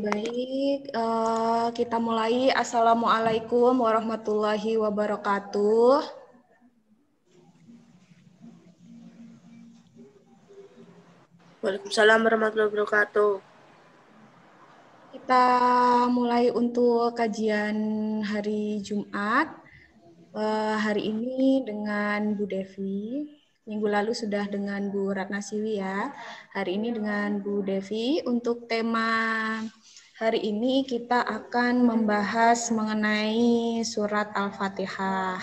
Baik, kita mulai. Assalamualaikum warahmatullahi wabarakatuh. Waalaikumsalam warahmatullahi wabarakatuh. Kita mulai untuk kajian hari Jumat. Hari ini dengan Bu Devi. Minggu lalu sudah dengan Bu Ratna Siwi ya. Hari ini dengan Bu Devi. Untuk tema hari ini kita akan membahas mengenai surat Al-Fatihah.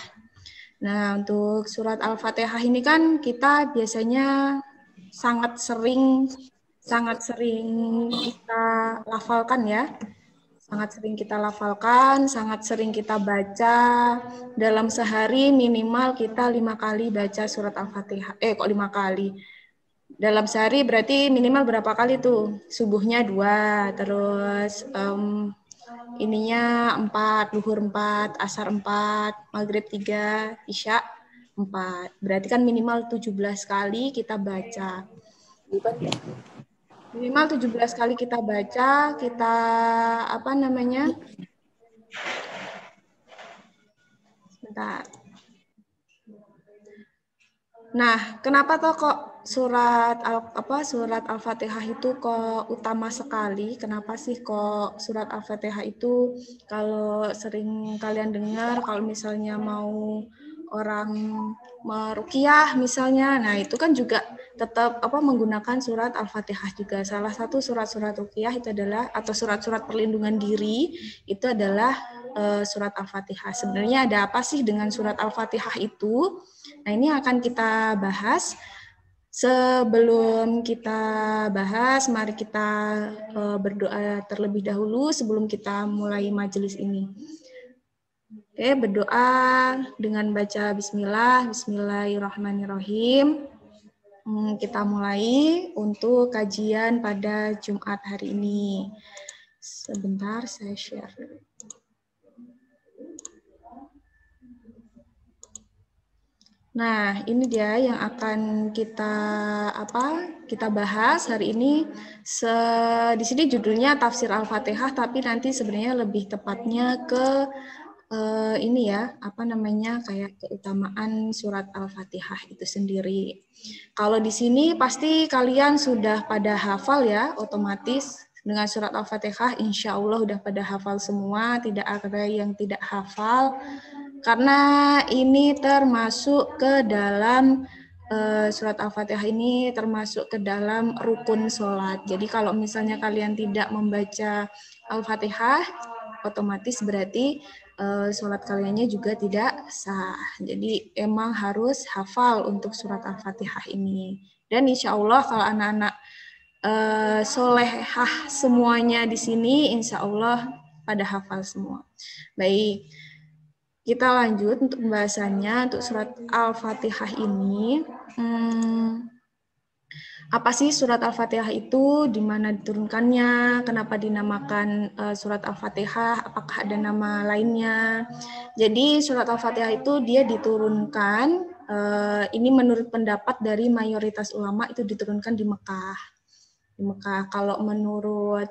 Nah, untuk surat Al-Fatihah ini kan kita biasanya sangat sering kita lafalkan ya. Sangat sering kita lafalkan, sangat sering kita baca. Dalam sehari minimal kita 5 kali baca surat Al-Fatihah. Kok 5 kali? Dalam sehari berarti minimal berapa kali tuh? Subuhnya 2, terus ininya 4, duhur 4, asar 4, maghrib 3, isya 4. Berarti kan minimal 17 kali kita baca. Minimal 17 kali kita baca, kita sebentar. Nah, kenapa toh kok surat Al-Fatihah itu kok utama sekali? Kenapa sih kok surat Al-Fatihah itu kalau sering kalian dengar kalau misalnya mau orang meruqyah misalnya, nah itu kan juga tetap menggunakan surat Al-Fatihah juga. Salah satu surat-surat ruqyah itu adalah atau surat-surat perlindungan diri itu adalah surat Al-Fatihah. Sebenarnya ada apa sih dengan surat Al-Fatihah itu? Nah, ini akan kita bahas. Sebelum kita bahas, mari kita berdoa terlebih dahulu sebelum kita mulai majelis ini. Oke, berdoa dengan baca bismillah, bismillahirrahmanirrahim. Kita mulai untuk kajian pada Jumat hari ini. Sebentar, saya share. Nah, ini dia yang akan kita bahas hari ini. Di sini judulnya Tafsir Al-Fatihah, tapi nanti sebenarnya lebih tepatnya ke kayak keutamaan surat Al-Fatihah itu sendiri. Kalau di sini pasti kalian sudah pada hafal ya, otomatis dengan surat Al-Fatihah insya Allah udah pada hafal semua, tidak ada yang tidak hafal. Karena ini termasuk ke dalam surat Al-Fatihah ini termasuk ke dalam rukun sholat. Jadi kalau misalnya kalian tidak membaca Al-Fatihah, otomatis berarti sholat kaliannya juga tidak sah. Jadi emang harus hafal untuk surat Al-Fatihah ini. Dan insya Allah kalau anak-anak solehah semuanya di sini, insya Allah pada hafal semua. Baik. Kita lanjut untuk pembahasannya untuk surat Al-Fatihah ini. Apa sih surat Al-Fatihah itu? Di mana diturunkannya? Kenapa dinamakan surat Al-Fatihah? Apakah ada nama lainnya? Jadi surat Al-Fatihah itu dia diturunkan, ini menurut pendapat dari mayoritas ulama itu diturunkan di Mekah. Kalau menurut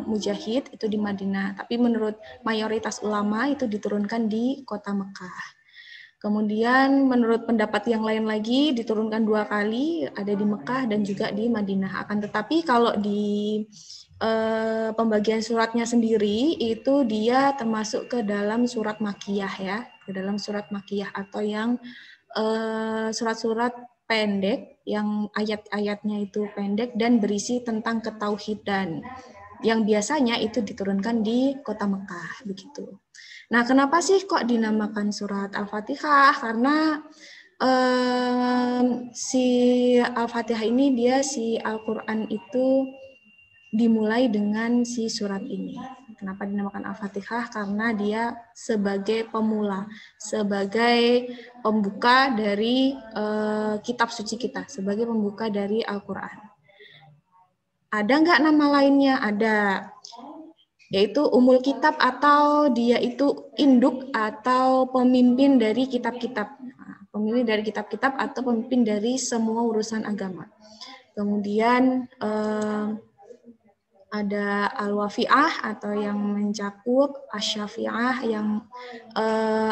Mujahid itu di Madinah, tapi menurut mayoritas ulama itu diturunkan di kota Mekah. Kemudian menurut pendapat yang lain lagi diturunkan 2 kali, ada di Mekah dan juga di Madinah. Akan tetapi kalau di pembagian suratnya sendiri itu dia termasuk ke dalam surat Makkiyah ya, ke dalam surat Makkiyah atau yang surat-surat pendek yang ayat-ayatnya itu pendek dan berisi tentang ketauhidan yang biasanya itu diturunkan di kota Mekah begitu. Nah, kenapa sih kok dinamakan surat Al-Fatihah? Karena si Al-Fatihah ini si Al-Quran itu dimulai dengan si surat ini. Kenapa dinamakan Al-Fatihah? Karena dia sebagai pemula, sebagai pembuka dari kitab suci kita, sebagai pembuka dari Al-Quran. Ada nggak nama lainnya? Ada. Yaitu umul kitab atau dia itu induk atau pemimpin dari kitab-kitab. Pemimpin dari kitab-kitab atau pemimpin dari semua urusan agama. Kemudian ada al-wafi'ah atau yang mencakup, asyafi'ah yang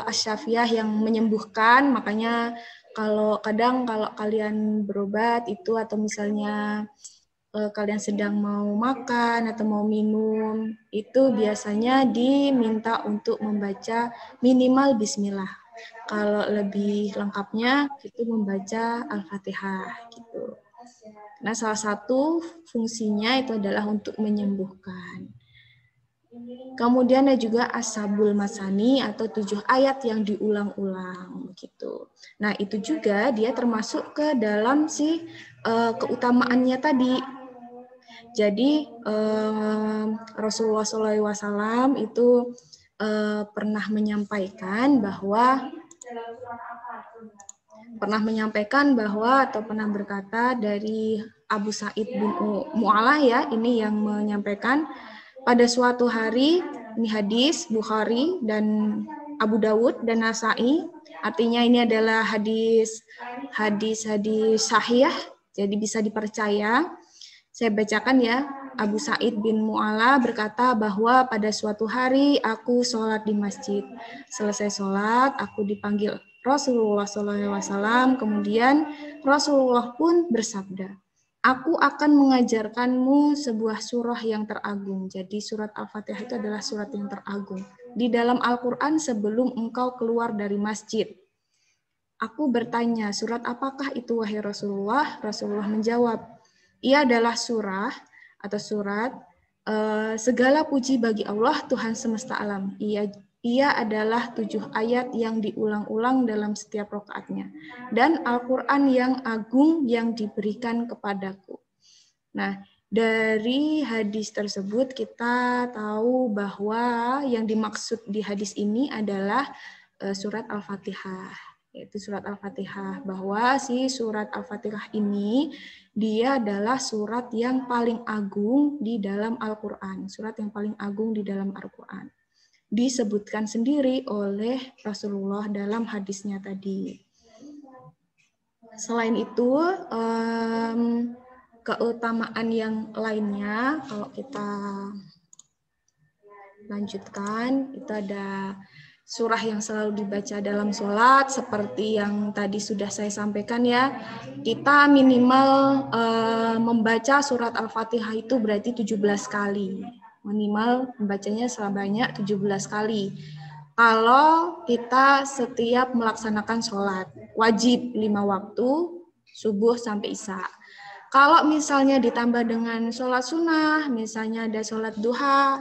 asyafi'ah yang menyembuhkan. Makanya kalau kalian berobat itu atau misalnya kalian sedang mau makan atau mau minum, itu biasanya diminta untuk membaca minimal bismillah. Kalau lebih lengkapnya itu membaca Al-Fatihah gitu. Nah, salah satu fungsinya itu adalah untuk menyembuhkan. Kemudian ada juga As-Sabul Masani atau 7 ayat yang diulang-ulang gitu. Nah, itu juga dia termasuk ke dalam si keutamaannya tadi. Jadi Rasulullah SAW itu pernah menyampaikan bahwa atau pernah berkata dari Abu Sa'id bin Mu'allah ya, ini yang menyampaikan pada suatu hari, ini hadis Bukhari dan Abu Dawud dan Nasa'i, artinya ini adalah hadis sahih, jadi bisa dipercaya. Saya bacakan ya. Abu Sa'id bin Mu'allah berkata bahwa pada suatu hari aku sholat di masjid. Selesai sholat, aku dipanggil Rasulullah SAW. Kemudian Rasulullah pun bersabda, aku akan mengajarkanmu sebuah surah yang teragung. Jadi surat Al-Fatihah itu adalah surat yang teragung. Di dalam Al-Quran sebelum engkau keluar dari masjid. Aku bertanya, surat apakah itu wahai Rasulullah? Rasulullah menjawab, ia adalah surah atau surat segala puji bagi Allah Tuhan semesta alam. Ia adalah 7 ayat yang diulang-ulang dalam setiap rakaatnya dan Al-Quran yang agung yang diberikan kepadaku. Nah, dari hadis tersebut kita tahu bahwa yang dimaksud di hadis ini adalah surat Al-Fatihah. Yaitu surat Al-Fatihah, bahwa si surat Al-Fatihah ini dia adalah surat yang paling agung di dalam Al-Quran, surat yang paling agung di dalam Al-Quran. Disebutkan sendiri oleh Rasulullah dalam hadisnya tadi. Selain itu, keutamaan yang lainnya, kalau kita lanjutkan, itu ada surah yang selalu dibaca dalam sholat, seperti yang tadi sudah saya sampaikan ya. Kita minimal membaca surat Al-Fatihah itu berarti 17 kali. Minimal membacanya sebanyak 17 kali. Kalau kita setiap melaksanakan sholat, wajib 5 waktu, subuh sampai isya. Kalau misalnya ditambah dengan sholat sunnah, misalnya ada sholat duha,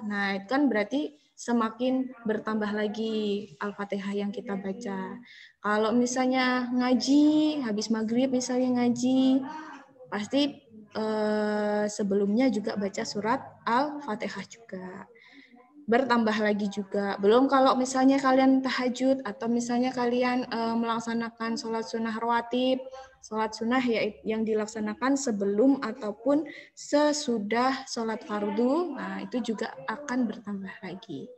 nah itu kan berarti semakin bertambah lagi Al-Fatihah yang kita baca. Kalau misalnya ngaji, habis maghrib misalnya ngaji, pasti sebelumnya juga baca surat Al-Fatihah juga. Bertambah lagi juga. Belum kalau misalnya kalian tahajud atau misalnya kalian melaksanakan sholat sunnah rawatib, sholat sunnah yang dilaksanakan sebelum ataupun sesudah sholat fardu, nah itu juga akan bertambah lagi.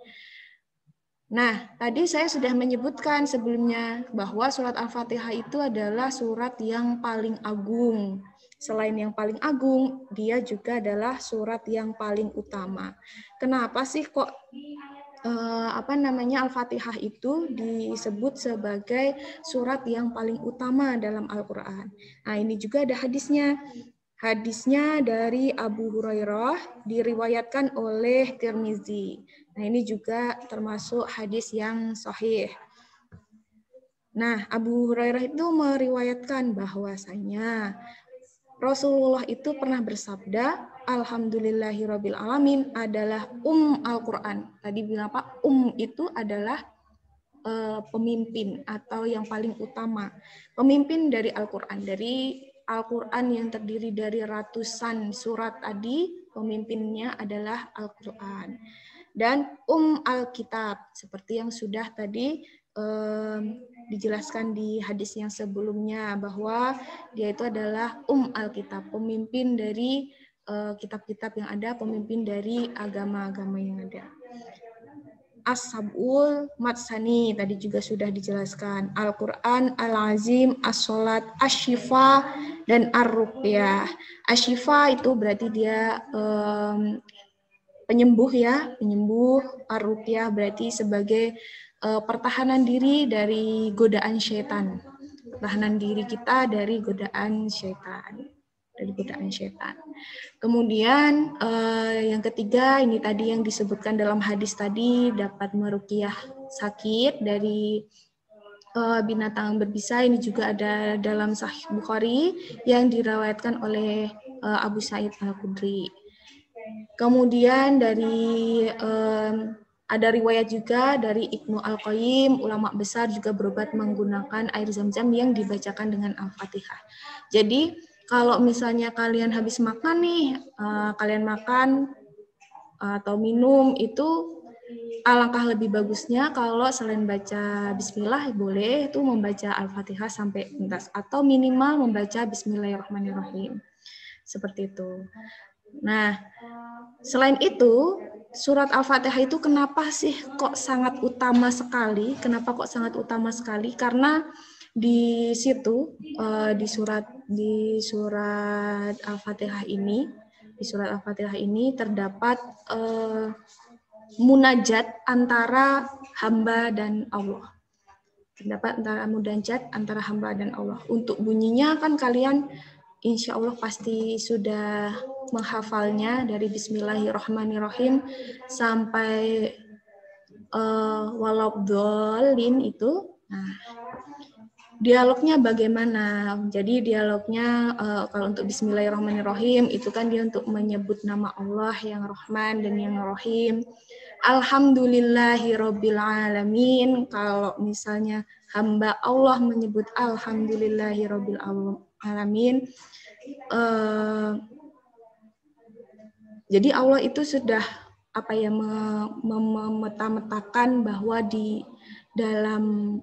Nah, tadi saya sudah menyebutkan sebelumnya bahwa surat Al-Fatihah itu adalah surat yang paling agung. Selain yang paling agung, dia juga adalah surat yang paling utama. Kenapa sih kok Al-Fatihah itu disebut sebagai surat yang paling utama dalam Al-Quran? Nah, ini juga ada hadisnya. Hadisnya dari Abu Hurairah diriwayatkan oleh Tirmizi. Nah, ini juga termasuk hadis yang sahih. Nah, Abu Hurairah itu meriwayatkan bahwasanya Rasulullah itu pernah bersabda, Alhamdulillahirabbil alamin adalah Al-Quran. Tadi bilang apa? Itu adalah pemimpin atau yang paling utama. Pemimpin dari Al-Quran. Dari Al-Quran yang terdiri dari ratusan surat tadi, pemimpinnya adalah Al-Quran. Dan Al-Kitab, seperti yang sudah tadi dijelaskan di hadis yang sebelumnya, bahwa dia itu adalah Al-Kitab, pemimpin dari kitab-kitab yang ada, pemimpin dari agama-agama yang ada. As-Sab'ul Matsani tadi juga sudah dijelaskan. Al-Quran, Al-Azim, As-Sholat, Asy-Syifa, Dan ar-ruqyah. Asyifa itu berarti dia penyembuh ya, penyembuh. Ar-ruqyah berarti sebagai pertahanan diri dari godaan syaitan. Pertahanan diri kita dari godaan syaitan. Kemudian yang ketiga, ini tadi yang disebutkan dalam hadis tadi, dapat meruqyah sakit dari binatang berbisa. Ini juga ada dalam Sahih Bukhari yang diriwayatkan oleh Abu Sa'id Al-Khudri. Kemudian dari ada riwayat juga dari Ibnu Al-Qayyim, ulama besar juga berobat menggunakan air zam-zam yang dibacakan dengan Al-Fatihah. Jadi kalau misalnya kalian habis makan nih, kalian makan atau minum, itu alangkah lebih bagusnya kalau selain baca bismillah boleh itu membaca Al-Fatihah sampai tuntas atau minimal membaca Bismillahirrahmanirrahim. Seperti itu. Nah, selain itu, surat Al-Fatihah itu kenapa sih kok sangat utama sekali? Kenapa kok sangat utama sekali? Karena di situ di surat Al-Fatihah ini terdapat munajat antara hamba dan Allah. Terdapat antara munajat antara hamba dan Allah. Untuk bunyinya kan kalian insya Allah pasti sudah menghafalnya dari Bismillahirrahmanirrahim sampai walabdallin itu. Nah, dialognya bagaimana? Jadi dialognya kalau untuk Bismillahirrahmanirrahim itu kan dia untuk menyebut nama Allah yang Rahman dan yang Rahim. Alhamdulillahirabbil alamin. Kalau misalnya hamba Allah menyebut Alhamdulillahirabbil alamin, jadi Allah itu sudah memeta-metakan bahwa di dalam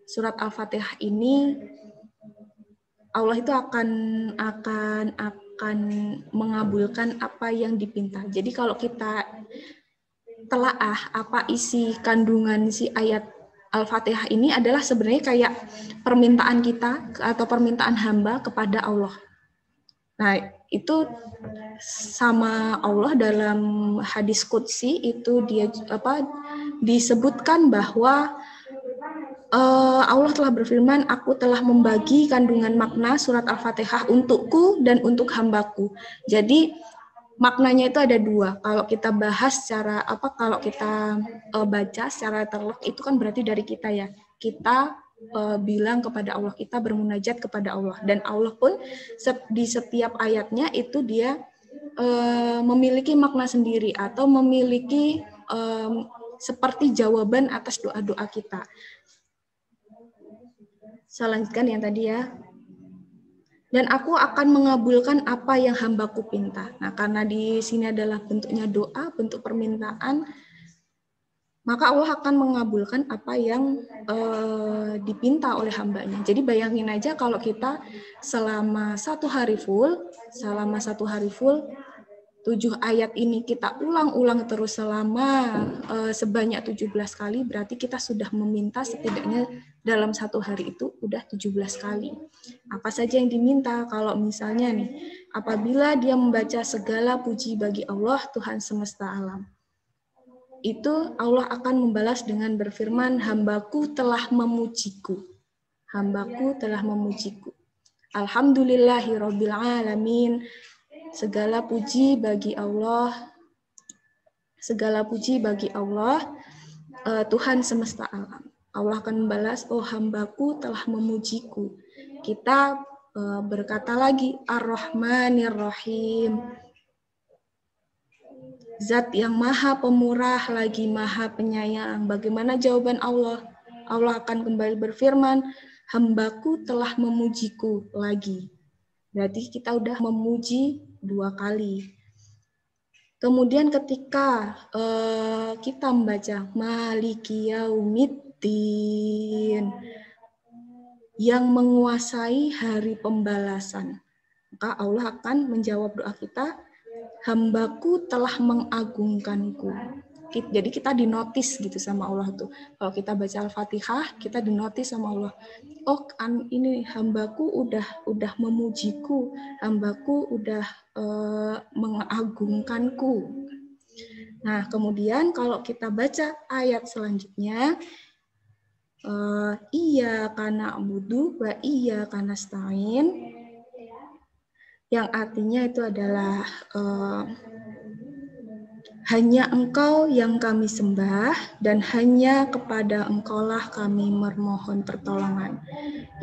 surat Al-Fatihah ini Allah itu akan mengabulkan apa yang dipinta. Jadi kalau kita telaah apa isi kandungan si ayat Al-Fatihah ini adalah sebenarnya kayak permintaan kita atau permintaan hamba kepada Allah. Nah, itu sama Allah dalam hadis qudsi itu dia disebutkan bahwa Allah telah berfirman, aku telah membagi kandungan makna surat Al-Fatihah untukku dan untuk hambaku. Jadi maknanya itu ada dua. Kalau kita bahas secara kalau kita baca secara terlek itu kan berarti dari kita ya. Kita bilang kepada Allah, kita bermunajat kepada Allah, dan Allah pun di setiap ayatnya itu dia memiliki makna sendiri atau memiliki seperti jawaban atas doa-doa kita. Saya lanjutkan yang tadi ya. Dan aku akan mengabulkan apa yang hambaku pinta. Nah, karena di sini adalah bentuknya doa, bentuk permintaan, maka Allah akan mengabulkan apa yang dipinta oleh hambanya. Jadi bayangin aja kalau kita selama satu hari full, 7 ayat ini kita ulang-ulang terus selama sebanyak 17 kali, berarti kita sudah meminta setidaknya dalam satu hari itu udah 17 kali. Apa saja yang diminta? Kalau misalnya nih, apabila dia membaca segala puji bagi Allah, Tuhan semesta alam, itu Allah akan membalas dengan berfirman, hambaku telah memujiku. Hambaku telah memujiku. Alhamdulillahirabbil alamin. Segala puji bagi Allah, Tuhan semesta alam. Allah akan membalas, oh hambaku telah memujiku. Kita berkata lagi, Ar-Rahmanir-Rahim. Zat yang maha pemurah lagi maha penyayang. Bagaimana jawaban Allah? Allah akan kembali berfirman, hambaku telah memujiku lagi. Berarti kita udah memuji 2 kali. Kemudian ketika kita membaca Maliki Yaumiddin, yang menguasai hari pembalasan, maka Allah akan menjawab doa kita, hambaku telah mengagungkanku. Jadi kita dinotis gitu sama Allah tuh. Kalau kita baca Al-Fatihah, kita dinotis sama Allah. Oh, ini hambaku udah memujiku, hambaku udah mengagungkanku. Nah, kemudian kalau kita baca ayat selanjutnya, iya kana abudu wa iya kana stain, yang artinya itu adalah hanya Engkau yang kami sembah dan hanya kepada Engkaulah kami memohon pertolongan.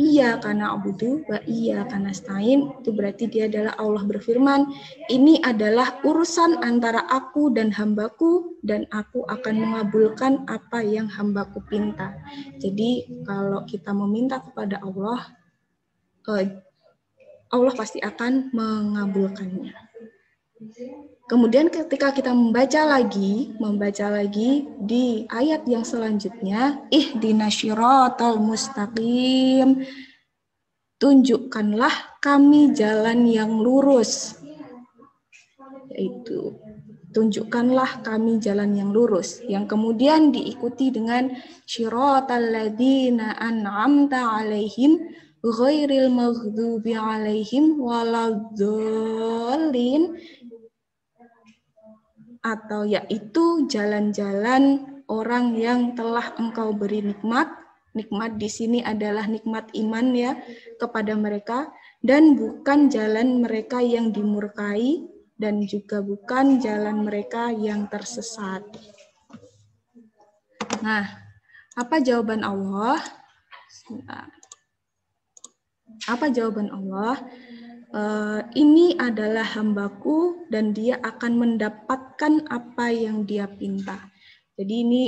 Iya karena abudu wa iya karena stain, itu berarti dia adalah Allah berfirman, ini adalah urusan antara aku dan hambaku dan aku akan mengabulkan apa yang hambaku pinta. Jadi kalau kita meminta kepada Allah, Allah pasti akan mengabulkannya. Kemudian ketika kita membaca lagi di ayat yang selanjutnya, ihdinas syiratal mustaqim, tunjukkanlah kami jalan yang lurus. Yaitu tunjukkanlah kami jalan yang lurus, yang kemudian diikuti dengan syiratal ladzina an'amta alaihim ghairil maghdubi alaihim waladdallin, atau yaitu jalan-jalan orang yang telah Engkau beri nikmat. Nikmat di sini adalah nikmat iman ya kepada mereka, dan bukan jalan mereka yang dimurkai dan juga bukan jalan mereka yang tersesat. Nah, apa jawaban Allah? Apa jawaban Allah? Ini adalah hambaku dan dia akan mendapatkan apa yang dia pinta. Jadi ini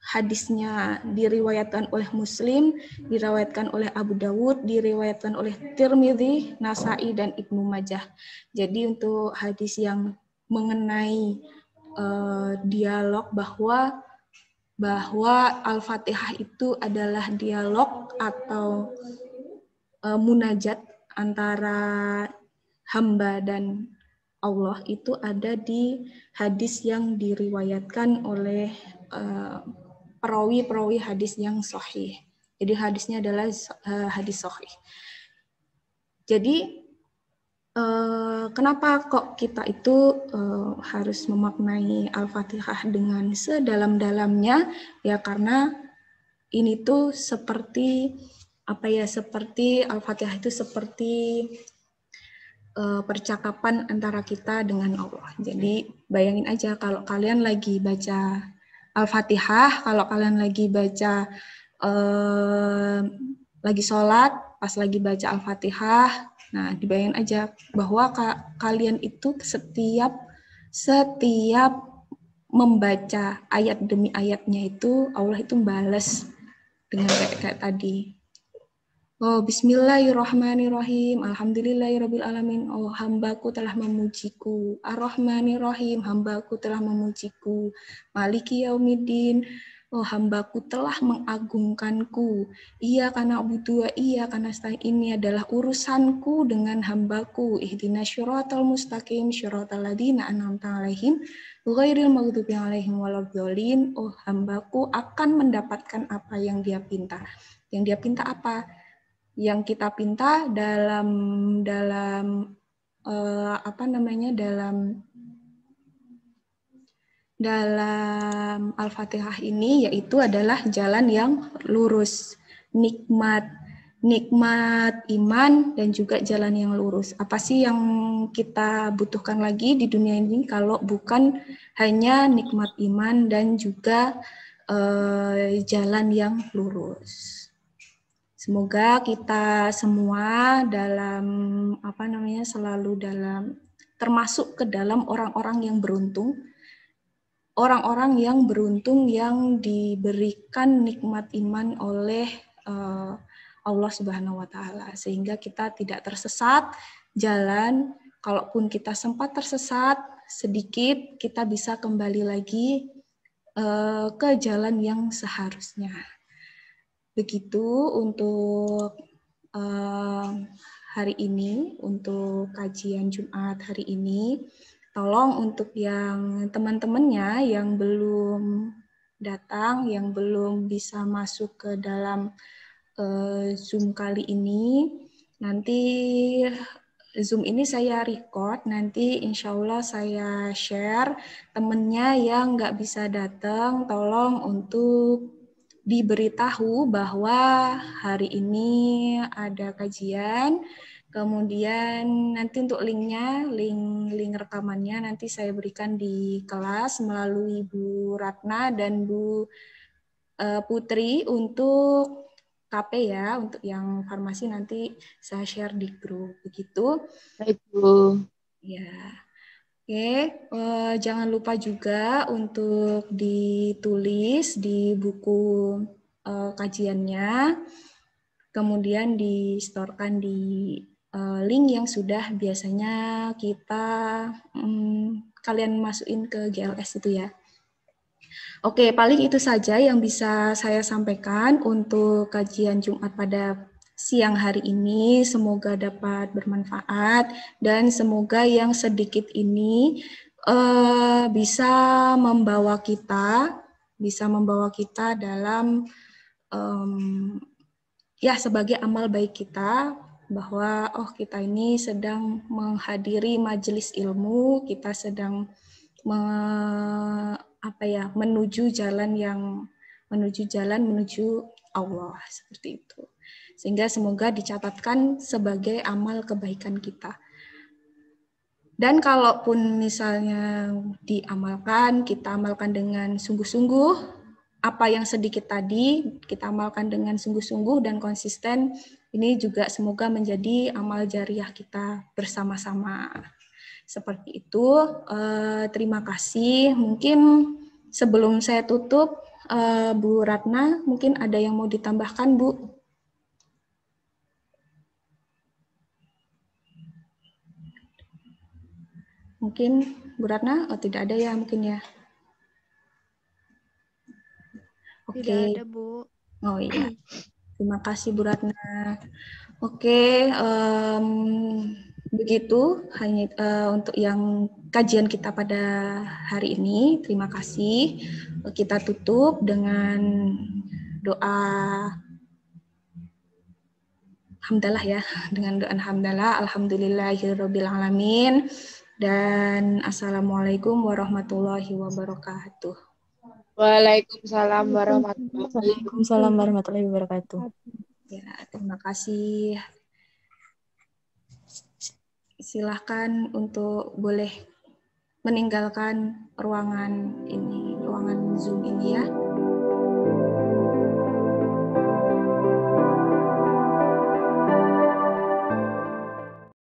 hadisnya diriwayatkan oleh Muslim, diriwayatkan oleh Abu Dawud, diriwayatkan oleh Tirmidzi, Nasai, dan Ibnu Majah. Jadi untuk hadis yang mengenai dialog bahwa Al-Fatihah itu adalah dialog atau munajat antara hamba dan Allah, itu ada di hadis yang diriwayatkan oleh perawi-perawi hadis yang sahih. Jadi hadisnya adalah hadis sahih. Jadi kenapa kok kita itu harus memaknai Al-Fatihah dengan sedalam-dalamnya? Ya karena ini tuh seperti seperti Al-Fatihah itu seperti percakapan antara kita dengan Allah. Jadi bayangin aja kalau kalian lagi baca Al-Fatihah, kalau kalian lagi baca lagi sholat, pas lagi baca Al-Fatihah, nah dibayangin aja bahwa kalian itu setiap membaca ayat demi ayatnya itu Allah itu balas dengan kayak tadi. Oh, bismillahirrahmanirrahim. Alhamdulillahirabbil alamin. Oh, hambaku telah memujiku. Ar-Rahmanirrahim. Hambaku telah memujiku. Maliki yaumiddin. Oh, hambaku telah mengagungkanku. Iya karena abudu wa iya karena stain, ini adalah urusanku dengan hambaku. Ihdinas syiratal mustaqim syiratal ladzina an'amta alaihim ghairil maghdubi alaihim waladdallin. Oh, hambaku akan mendapatkan apa yang dia pinta. Yang dia pinta apa? Yang kita pinta dalam Al-Fatihah ini yaitu adalah jalan yang lurus, nikmat iman dan juga jalan yang lurus. Apa sih yang kita butuhkan lagi di dunia ini kalau bukan hanya nikmat iman dan juga jalan yang lurus. Semoga kita semua selalu termasuk ke dalam orang-orang yang beruntung. Orang-orang yang beruntung yang diberikan nikmat iman oleh Allah Subhanahu wa taala, sehingga kita tidak tersesat jalan. Kalaupun kita sempat tersesat sedikit, kita bisa kembali lagi ke jalan yang seharusnya. Begitu untuk hari ini, untuk kajian Jumat hari ini. tolong untuk yang teman-temannya yang belum datang, yang belum bisa masuk ke dalam Zoom kali ini, nanti Zoom ini saya record, nanti insya Allah saya share temennya yang nggak bisa datang, tolong untuk diberitahu bahwa hari ini ada kajian, kemudian nanti untuk linknya, link rekamannya nanti saya berikan di kelas melalui Bu Ratna dan Bu Putri untuk KP ya, untuk yang farmasi nanti saya share di grup, begitu. Baik, Bu. Ya, oke. Jangan lupa juga untuk ditulis di buku kajiannya, kemudian di-storekan di link yang sudah biasanya kita kalian masukin ke GLS itu ya. Oke, paling itu saja yang bisa saya sampaikan untuk kajian Jumat pada siang hari ini. Semoga dapat bermanfaat dan semoga yang sedikit ini bisa membawa kita dalam ya sebagai amal baik kita, bahwa oh kita ini sedang menghadiri majelis ilmu, kita sedang menuju jalan menuju Allah, seperti itu. Sehingga semoga dicatatkan sebagai amal kebaikan kita. Dan kalaupun misalnya diamalkan, kita amalkan dengan sungguh-sungguh, apa yang sedikit tadi kita amalkan dengan sungguh-sungguh dan konsisten, ini juga semoga menjadi amal jariah kita bersama-sama. Seperti itu, terima kasih. Mungkin sebelum saya tutup, Bu Ratna, mungkin ada yang mau ditambahkan, Bu? Mungkin Bu Ratna, tidak ada ya mungkin ya. Oke. Tidak ada, Bu. Oh iya, terima kasih Bu Ratna. Oke, begitu hanya untuk yang kajian kita pada hari ini. Terima kasih. Kita tutup dengan doa hamdalah ya, dengan doa hamdalah, alhamdulillahirabbil alamin, dan assalamualaikum warahmatullahi wabarakatuh. Waalaikumsalam warahmatullahi wabarakatuh. Ya, terima kasih. Silahkan untuk boleh meninggalkan ruangan ini.